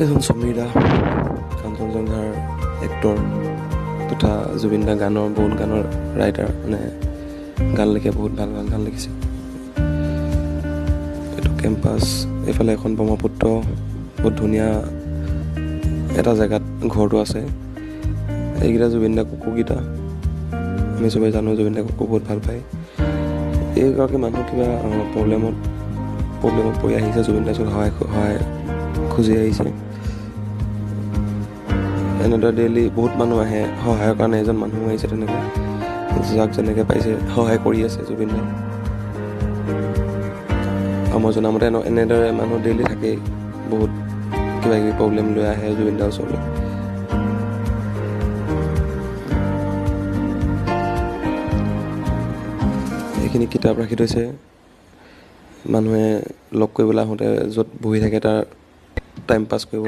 এজন সমীৰ দা কাঞ্চনজংঘাৰ এক্টৰ তথা জুবিন দা বহুত গানৰ ৰাইটাৰ, মানে গান লিখে, বহুত ভাল ভাল গান লিখিছে। এইটো কেম্পাছ, এইফালে এখন ব্ৰহ্মপুত্ৰ, বহুত ধুনীয়া এটা জেগাত ঘৰটো আছে। এইকেইটা জুবিন দা কুকুৰকেইটা, আমি চবেই জানো জুবিন দা কুকুৰ বহুত ভাল পায়। এইগৰাকী মানুহ কিবা প্ৰব্লেমত পৰি আহিছে, জুবিন দাৰ ওচৰত সহায় খুজি আহিছে। এনেদৰে ডেইলি বহুত মানুহ আহে সহায়ৰ কাৰণে, এজন মানুহ আহিছে তেনেকৈ, যাক যেনেকৈ পাইছে সহায় কৰি আছে জুবিন দাই। আৰু মই জনামতে এনেদৰে মানুহ ডেইলি থাকেই, বহুত কিবা কিবি প্ৰব্লেম লৈ আহে জুবিন দাৰ ওচৰলৈ। এইখিনি কিতাপ ৰাখি থৈছে, মানুহে লগ কৰিবলৈ আহোঁতে য'ত বহি থাকে তাৰ টাইম পাছ কৰিব